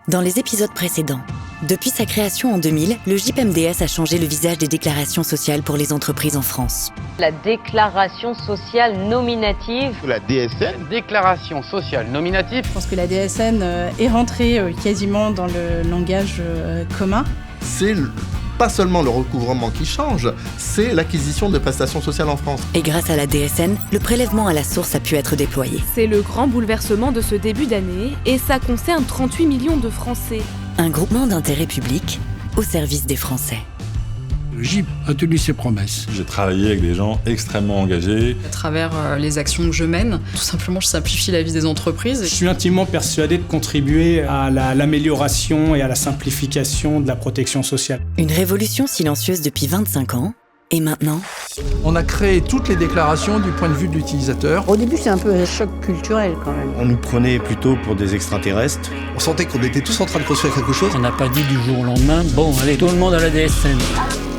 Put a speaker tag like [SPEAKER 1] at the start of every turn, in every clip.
[SPEAKER 1] Dans les épisodes précédents, depuis sa création en 2000, le JIP-MDS a changé le visage des déclarations sociales pour les entreprises en France.
[SPEAKER 2] La déclaration sociale nominative.
[SPEAKER 3] La DSN.
[SPEAKER 4] Déclaration sociale nominative.
[SPEAKER 5] Je pense que la DSN est rentrée quasiment dans le langage commun.
[SPEAKER 6] C'est pas seulement le recouvrement qui change, c'est l'acquisition de prestations sociales en France.
[SPEAKER 1] Et grâce à la DSN, le prélèvement à la source a pu être déployé.
[SPEAKER 7] C'est le grand bouleversement de ce début d'année et ça concerne 38 millions de Français.
[SPEAKER 1] Un groupement d'intérêt public au service des Français.
[SPEAKER 8] Le JIP a tenu ses promesses.
[SPEAKER 9] J'ai travaillé avec des gens extrêmement engagés.
[SPEAKER 10] À travers les actions que je mène, tout simplement, je simplifie la vie des entreprises.
[SPEAKER 11] Je suis intimement persuadé de contribuer à l'amélioration et à la simplification de la protection sociale.
[SPEAKER 1] Une révolution silencieuse depuis 25 ans. Et maintenant,
[SPEAKER 12] on a créé toutes les déclarations du point de vue de l'utilisateur.
[SPEAKER 13] Au début, c'est un peu un choc culturel quand même.
[SPEAKER 14] On nous prenait plutôt pour des extraterrestres.
[SPEAKER 15] On sentait qu'on était tous en train de construire quelque chose.
[SPEAKER 16] On n'a pas dit du jour au lendemain, bon, allez, tout le monde à la DSN.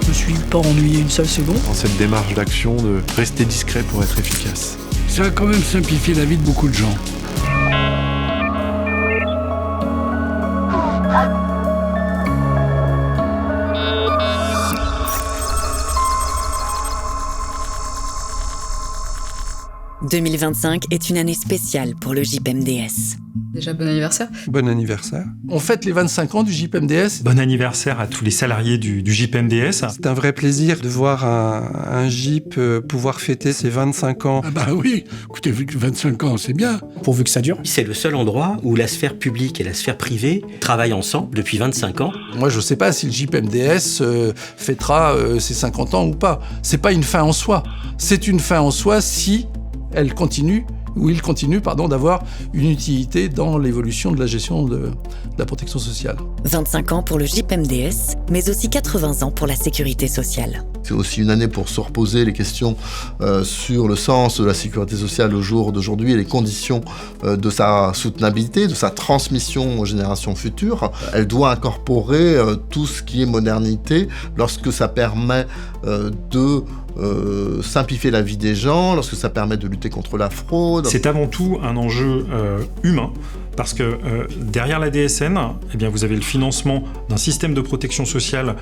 [SPEAKER 17] Je me suis pas ennuyé une seule seconde.
[SPEAKER 18] Dans cette démarche d'action, de rester discret pour être efficace.
[SPEAKER 8] Ça a quand même simplifié la vie de beaucoup de gens.
[SPEAKER 1] « 2025 est une année spéciale pour le JIP-MDS. »
[SPEAKER 10] Déjà, bon anniversaire.
[SPEAKER 18] Bon anniversaire.
[SPEAKER 12] On fête les 25 ans du JIP-MDS.
[SPEAKER 19] Bon anniversaire à tous les salariés du JIP-MDS.
[SPEAKER 18] C'est un vrai plaisir de voir un JIP pouvoir fêter ses 25 ans.
[SPEAKER 8] Ah bah oui, écoutez, 25 ans, c'est bien.
[SPEAKER 11] Pourvu que ça dure.
[SPEAKER 14] C'est le seul endroit où la sphère publique et la sphère privée travaillent ensemble depuis 25 ans.
[SPEAKER 12] Moi, je ne sais pas si le JIP-MDS fêtera ses 50 ans ou pas. C'est pas une fin en soi. C'est une fin en soi si il continue d'avoir une utilité dans l'évolution de la gestion de la protection sociale.
[SPEAKER 1] 25 ans pour le JIP-MDS, mais aussi 80 ans pour la sécurité sociale.
[SPEAKER 6] C'est aussi une année pour se reposer les questions sur le sens de la sécurité sociale au jour d'aujourd'hui et les conditions de sa soutenabilité, de sa transmission aux générations futures. Elle doit incorporer tout ce qui est modernité lorsque ça permet de simplifier la vie des gens, lorsque ça permet de lutter contre la fraude.
[SPEAKER 19] C'est avant tout un enjeu humain, parce que derrière la DSN, eh bien, vous avez le financement d'un système de protection sociale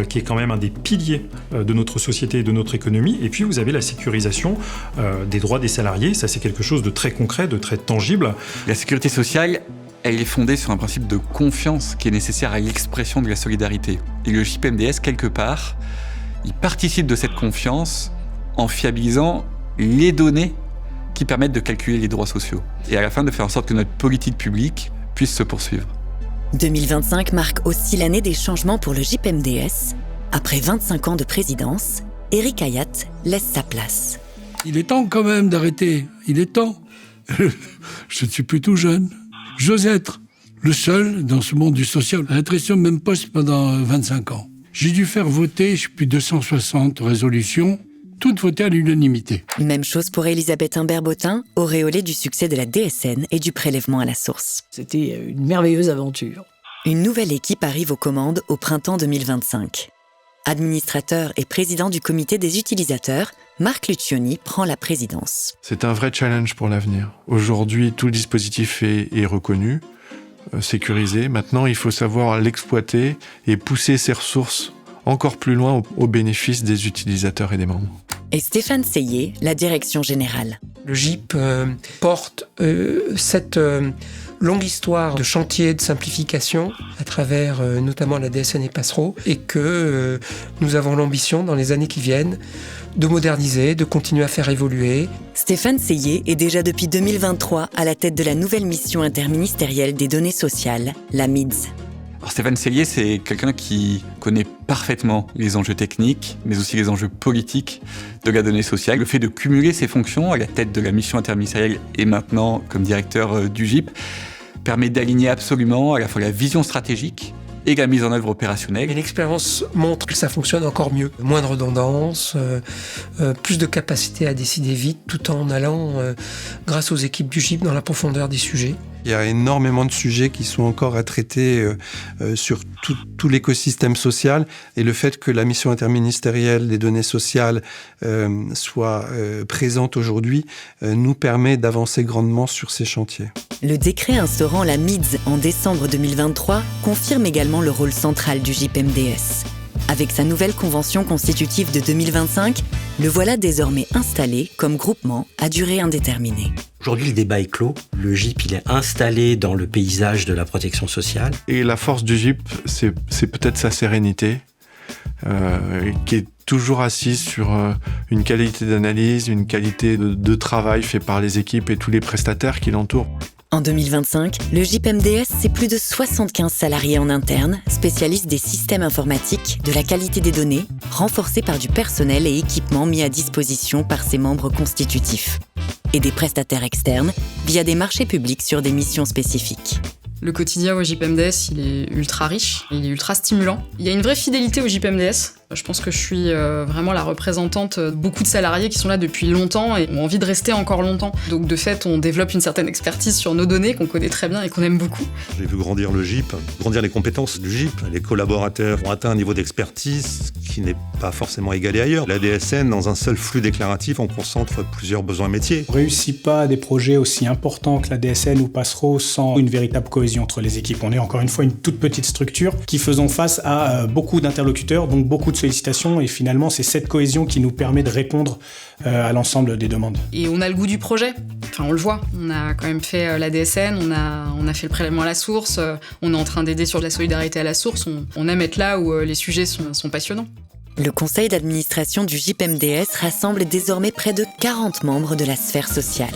[SPEAKER 19] qui est quand même un des piliers de notre société et de notre économie, et puis vous avez la sécurisation des droits des salariés. Ça, c'est quelque chose de très concret, de très tangible.
[SPEAKER 20] La sécurité sociale, elle est fondée sur un principe de confiance qui est nécessaire à l'expression de la solidarité. Et le JIP-MDS, quelque part, il participe de cette confiance en fiabilisant les données qui permettent de calculer les droits sociaux. Et à la fin, de faire en sorte que notre politique publique puisse se poursuivre.
[SPEAKER 1] 2025 marque aussi l'année des changements pour le JIP-MDS. Après 25 ans de présidence, Éric Hayat laisse sa place.
[SPEAKER 8] Il est temps quand même d'arrêter. Il est temps. Je ne suis plus tout jeune. J'ose être le seul dans ce monde du social à être resté au même poste pendant 25 ans. J'ai dû faire voter, je sais plus, 260 résolutions, toutes votées à l'unanimité.
[SPEAKER 1] Même chose pour Elisabeth Imbert-Bottin, auréolée du succès de la DSN et du prélèvement à la source.
[SPEAKER 13] C'était une merveilleuse aventure.
[SPEAKER 1] Une nouvelle équipe arrive aux commandes au printemps 2025. Administrateur et président du comité des utilisateurs, Marc Lucioni prend la présidence.
[SPEAKER 18] C'est un vrai challenge pour l'avenir. Aujourd'hui, tout le dispositif est reconnu, sécurisé. Maintenant, il faut savoir l'exploiter et pousser ses ressources encore plus loin au bénéfice des utilisateurs et des membres.
[SPEAKER 1] Et Stéphane Seillet, la direction générale.
[SPEAKER 21] Le JIP porte cette longue histoire de chantier de simplification à travers notamment la DSN et Passereau, et que nous avons l'ambition dans les années qui viennent de moderniser, de continuer à faire évoluer.
[SPEAKER 1] Stéphane Seillet est déjà depuis 2023 à la tête de la nouvelle mission interministérielle des données sociales, la MIDS.
[SPEAKER 20] Alors Stéphane Seillet, c'est quelqu'un qui connaît parfaitement les enjeux techniques, mais aussi les enjeux politiques de la donnée sociale. Le fait de cumuler ses fonctions à la tête de la mission interministérielle et maintenant comme directeur du JIP permet d'aligner absolument à la fois la vision stratégique et la mise en œuvre opérationnelle.
[SPEAKER 21] Et l'expérience montre que ça fonctionne encore mieux. Moins de redondance, plus de capacité à décider vite, tout en allant, grâce aux équipes du JIP, dans la profondeur des sujets.
[SPEAKER 12] Il y a énormément de sujets qui sont encore à traiter sur tout l'écosystème social, et le fait que la mission interministérielle des données sociales soit présente aujourd'hui nous permet d'avancer grandement sur ces chantiers.
[SPEAKER 1] Le décret instaurant la MIDS en décembre 2023 confirme également le rôle central du JIP-MDS. Avec sa nouvelle convention constitutive de 2025, le voilà désormais installé comme groupement à durée indéterminée.
[SPEAKER 14] Aujourd'hui, le débat est clos. Le GIP, il est installé dans le paysage de la protection sociale.
[SPEAKER 18] Et la force du GIP, c'est peut-être sa sérénité, qui est toujours assise sur une qualité d'analyse, une qualité de travail fait par les équipes et tous les prestataires qui l'entourent.
[SPEAKER 1] En 2025, le JIP-MDS, c'est plus de 75 salariés en interne, spécialistes des systèmes informatiques, de la qualité des données, renforcés par du personnel et équipements mis à disposition par ses membres constitutifs, et des prestataires externes via des marchés publics sur des missions spécifiques.
[SPEAKER 10] Le quotidien au JIP-MDS, il est ultra riche, il est ultra stimulant. Il y a une vraie fidélité au JIP-MDS. Je pense que je suis vraiment la représentante de beaucoup de salariés qui sont là depuis longtemps et ont envie de rester encore longtemps. Donc de fait, on développe une certaine expertise sur nos données qu'on connaît très bien et qu'on aime beaucoup.
[SPEAKER 3] J'ai vu grandir le GIP, grandir les compétences du GIP. Les collaborateurs ont atteint un niveau d'expertise qui n'est pas forcément égalé ailleurs. La DSN, dans un seul flux déclaratif, on concentre plusieurs besoins métiers.
[SPEAKER 11] On ne réussit pas des projets aussi importants que la DSN ou Passereau sans une véritable cohésion entre les équipes. On est encore une fois une toute petite structure qui faisons face à beaucoup d'interlocuteurs, donc beaucoup de sollicitations, et finalement c'est cette cohésion qui nous permet de répondre à l'ensemble des demandes.
[SPEAKER 10] Et on a le goût du projet, enfin on le voit, on a quand même fait la DSN, on a fait le prélèvement à la source, on est en train d'aider sur la solidarité à la source, on aime être là où les sujets sont passionnants.
[SPEAKER 1] Le conseil d'administration du JIP-MDS rassemble désormais près de 40 membres de la sphère sociale.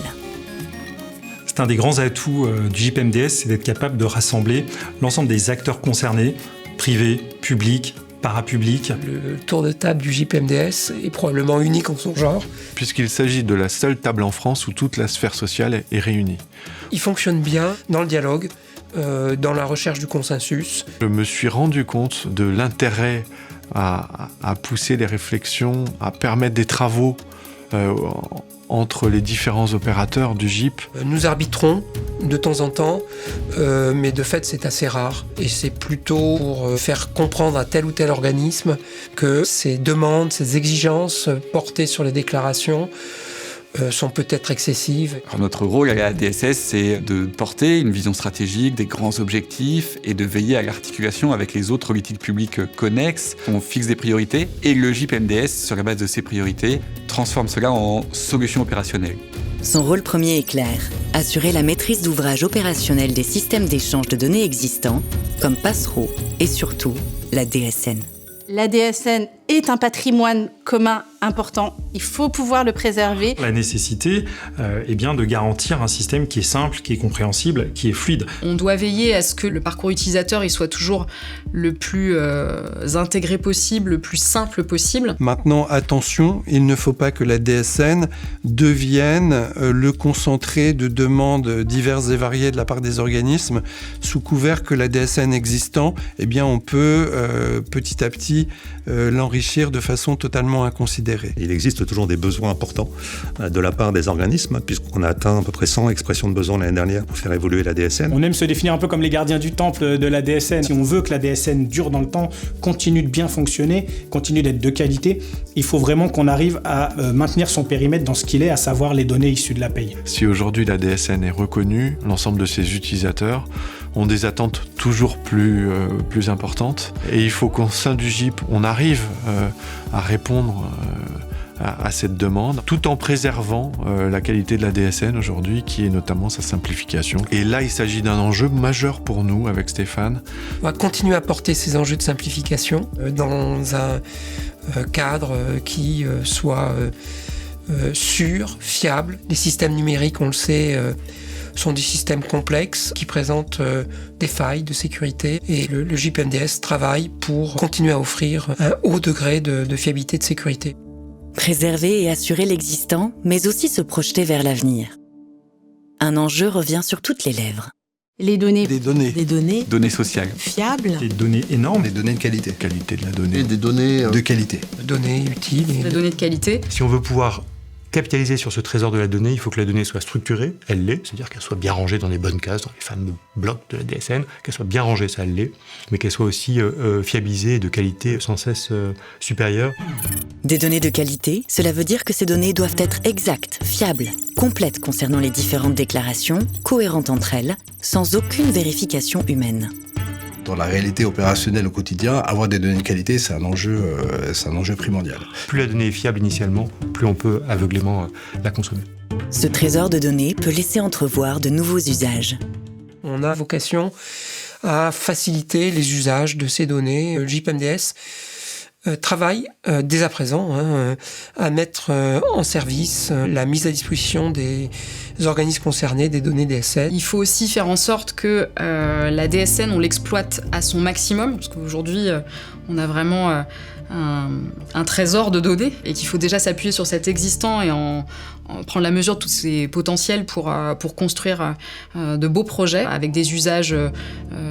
[SPEAKER 19] C'est un des grands atouts du JIP-MDS, c'est d'être capable de rassembler l'ensemble des acteurs concernés, privés, publics, parapublics.
[SPEAKER 21] Le tour de table du JIP-MDS est probablement unique en son genre.
[SPEAKER 18] Puisqu'il s'agit de la seule table en France où toute la sphère sociale est réunie.
[SPEAKER 21] Il fonctionne bien dans le dialogue, dans la recherche du consensus.
[SPEAKER 18] Je me suis rendu compte de l'intérêt à pousser les réflexions, à permettre des travaux entre les différents opérateurs du GIP.
[SPEAKER 21] Nous arbitrons de temps en temps, mais de fait c'est assez rare. Et c'est plutôt pour faire comprendre à tel ou tel organisme que ces demandes, ces exigences portées sur les déclarations sont peut-être excessives.
[SPEAKER 20] Alors notre rôle à la DSS, c'est de porter une vision stratégique, des grands objectifs et de veiller à l'articulation avec les autres politiques publiques connexes. On fixe des priorités et le JIP-MDS, sur la base de ces priorités, transforme cela en solutions opérationnelles.
[SPEAKER 1] Son rôle premier est clair, assurer la maîtrise d'ouvrage opérationnel des systèmes d'échange de données existants, comme Passereau et surtout la DSN.
[SPEAKER 5] La DSN est un patrimoine commun important. Il faut pouvoir le préserver.
[SPEAKER 19] La nécessité est bien de garantir un système qui est simple, qui est compréhensible, qui est fluide.
[SPEAKER 10] On doit veiller à ce que le parcours utilisateur il soit toujours le plus intégré possible, le plus simple possible.
[SPEAKER 12] Maintenant, attention, il ne faut pas que la DSN devienne le concentré de demandes diverses et variées de la part des organismes. Sous couvert que la DSN existant, eh bien, on peut petit à petit l'enrichir de façon totalement inconsidérée.
[SPEAKER 3] Il existe toujours des besoins importants de la part des organismes, puisqu'on a atteint à peu près 100 expressions de besoins l'année dernière pour faire évoluer la DSN.
[SPEAKER 11] On aime se définir un peu comme les gardiens du temple de la DSN. Si on veut que la DSN dure dans le temps, continue de bien fonctionner, continue d'être de qualité, il faut vraiment qu'on arrive à maintenir son périmètre dans ce qu'il est, à savoir les données issues de la paye.
[SPEAKER 18] Si aujourd'hui la DSN est reconnue, l'ensemble de ses utilisateurs ont des attentes toujours plus importantes. Et il faut qu'au sein du GIP, on arrive à répondre à cette demande, tout en préservant la qualité de la DSN aujourd'hui, qui est notamment sa simplification. Et là, il s'agit d'un enjeu majeur pour nous, avec Stéphane.
[SPEAKER 21] On va continuer à porter ces enjeux de simplification dans un cadre qui soit sûr, fiable. Les systèmes numériques, on le sait, sont des systèmes complexes qui présentent des failles de sécurité et le JIP-MDS travaille pour continuer à offrir un haut degré de fiabilité de sécurité.
[SPEAKER 1] Préserver et assurer l'existant, mais aussi se projeter vers l'avenir. Un enjeu revient sur toutes les lèvres.
[SPEAKER 5] Les données.
[SPEAKER 12] Des données.
[SPEAKER 13] Des données.
[SPEAKER 20] Données sociales.
[SPEAKER 13] Fiables.
[SPEAKER 19] Des données énormes.
[SPEAKER 15] Des données de qualité.
[SPEAKER 18] Qualité de la donnée.
[SPEAKER 6] Et des données
[SPEAKER 15] de qualité.
[SPEAKER 21] Données utiles.
[SPEAKER 10] Des données de qualité.
[SPEAKER 3] Si on veut pouvoir
[SPEAKER 2] capitaliser sur ce trésor de la donnée, il faut que la donnée soit structurée, elle l'est, c'est-à-dire qu'elle soit bien rangée dans les bonnes cases, dans les fameux blocs de la DSN, qu'elle soit bien rangée, ça elle l'est, mais qu'elle soit aussi fiabilisée et de qualité sans cesse supérieure.
[SPEAKER 1] Des données de qualité, cela veut dire que ces données doivent être exactes, fiables, complètes concernant les différentes déclarations, cohérentes entre elles, sans aucune vérification humaine.
[SPEAKER 15] Dans la réalité opérationnelle au quotidien, avoir des données de qualité, c'est un enjeu primordial.
[SPEAKER 2] Plus la donnée est fiable initialement, plus on peut aveuglément la consommer.
[SPEAKER 1] Ce trésor de données peut laisser entrevoir de nouveaux usages.
[SPEAKER 21] On a vocation à faciliter les usages de ces données. Le JIP-MDS travaille dès à présent à mettre en service la mise à disposition des organismes concernés des données DSN.
[SPEAKER 10] Il faut aussi faire en sorte que la DSN, on l'exploite à son maximum, parce qu'aujourd'hui, on a vraiment un trésor de données et qu'il faut déjà s'appuyer sur cet existant et en prendre la mesure de tous ces potentiels pour construire de beaux projets avec des usages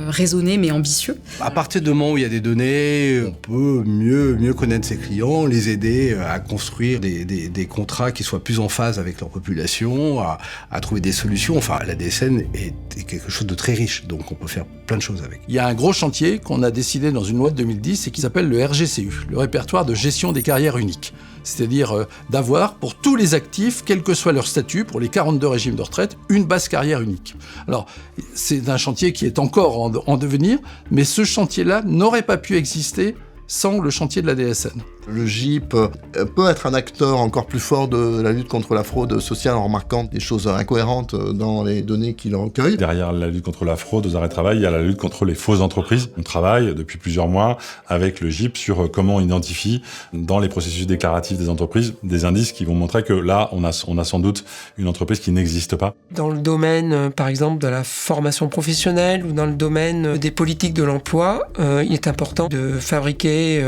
[SPEAKER 10] raisonnés mais ambitieux.
[SPEAKER 15] À partir du moment où il y a des données, on peut mieux connaître ses clients, les aider à construire des contrats qui soient plus en phase avec leur population, à trouver des solutions. Enfin, la DSN est quelque chose de très riche, donc on peut faire plein de choses avec.
[SPEAKER 12] Il y a un gros chantier qu'on a décidé dans une loi de 2010 et qui s'appelle le RGCU, le répertoire de gestion des carrières uniques. C'est-à-dire d'avoir pour tous les actifs, quel que soit leur statut, pour les 42 régimes de retraite, une base carrière unique. Alors, c'est un chantier qui est encore en devenir, mais ce chantier-là n'aurait pas pu exister sans le chantier de la DSN.
[SPEAKER 6] Le GIP peut être un acteur encore plus fort de la lutte contre la fraude sociale en remarquant des choses incohérentes dans les données qu'il recueille.
[SPEAKER 9] Derrière la lutte contre la fraude aux arrêts de travail, il y a la lutte contre les fausses entreprises. On travaille depuis plusieurs mois avec le GIP sur comment on identifie dans les processus déclaratifs des entreprises des indices qui vont montrer que là, on a sans doute une entreprise qui n'existe pas.
[SPEAKER 21] Dans le domaine, par exemple, de la formation professionnelle ou dans le domaine des politiques de l'emploi, il est important de fabriquer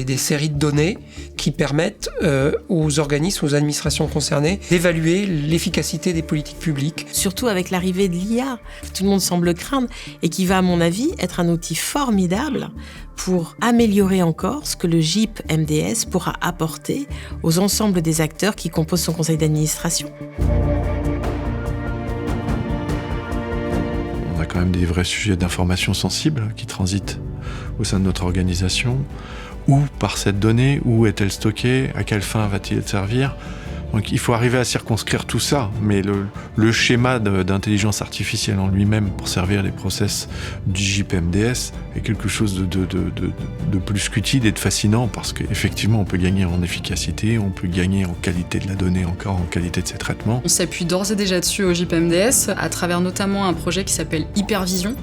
[SPEAKER 21] des séries de données qui permettent aux organismes, aux administrations concernées d'évaluer l'efficacité des politiques publiques.
[SPEAKER 13] Surtout avec l'arrivée de l'IA, tout le monde semble craindre et qui va, à mon avis, être un outil formidable pour améliorer encore ce que le JIP-MDS pourra apporter aux ensembles des acteurs qui composent son conseil d'administration.
[SPEAKER 18] On a quand même des vrais sujets d'information sensibles qui transitent au sein de notre organisation. Où part cette donnée? Où est-elle stockée? À quelle fin va-t-il servir? Donc il faut arriver à circonscrire tout ça, mais le schéma d'intelligence artificielle en lui-même pour servir les process du JIP-MDS est quelque chose de plus qu'utile et de fascinant parce qu'effectivement on peut gagner en efficacité, on peut gagner en qualité de la donnée, encore en qualité de ses traitements.
[SPEAKER 10] On s'appuie d'ores et déjà dessus au JIP-MDS à travers notamment un projet qui s'appelle Hypervision,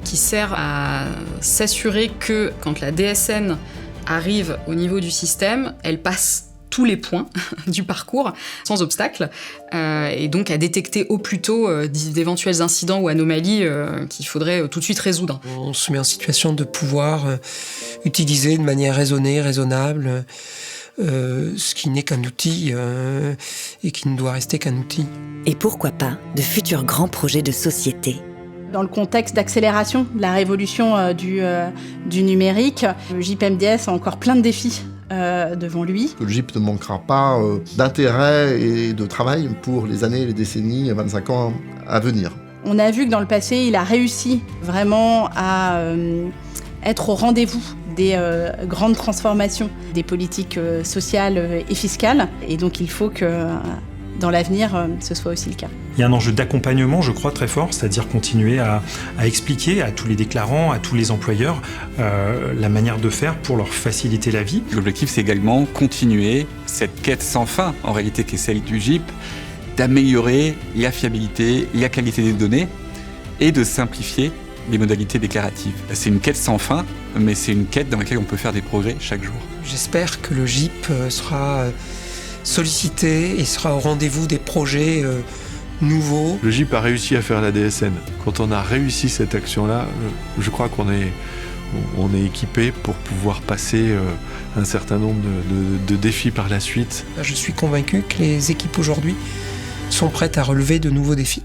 [SPEAKER 10] qui sert à s'assurer que quand la DSN arrive au niveau du système, elle passe tous les points du parcours sans obstacle et donc à détecter au plus tôt d'éventuels incidents ou anomalies qu'il faudrait tout de suite résoudre.
[SPEAKER 21] On se met en situation de pouvoir utiliser de manière raisonnée, raisonnable, ce qui n'est qu'un outil et qui ne doit rester qu'un outil.
[SPEAKER 1] Et pourquoi pas de futurs grands projets de société.
[SPEAKER 5] Dans le contexte d'accélération de la révolution du numérique, le JIP-MDS a encore plein de défis devant lui.
[SPEAKER 6] Le GIP ne manquera pas d'intérêt et de travail pour les années, les décennies, 25 ans à venir.
[SPEAKER 5] On a vu que dans le passé, il a réussi vraiment à être au rendez-vous des grandes transformations des politiques sociales et fiscales. Et donc il faut que dans l'avenir, ce soit aussi le cas.
[SPEAKER 19] Il y a un enjeu d'accompagnement, je crois, très fort, c'est-à-dire continuer à expliquer à tous les déclarants, à tous les employeurs, la manière de faire pour leur faciliter la vie.
[SPEAKER 20] L'objectif, c'est également continuer cette quête sans fin, en réalité, qui est celle du GIP, d'améliorer la fiabilité, la qualité des données et de simplifier les modalités déclaratives. C'est une quête sans fin, mais c'est une quête dans laquelle on peut faire des progrès chaque jour.
[SPEAKER 21] J'espère que le GIP sera sollicité et sera au rendez-vous des projets nouveaux.
[SPEAKER 18] Le GIP a réussi à faire la DSN. Quand on a réussi cette action-là, je crois qu'on est équipé pour pouvoir passer un certain nombre de défis par la suite.
[SPEAKER 21] Je suis convaincu que les équipes aujourd'hui sont prêtes à relever de nouveaux défis.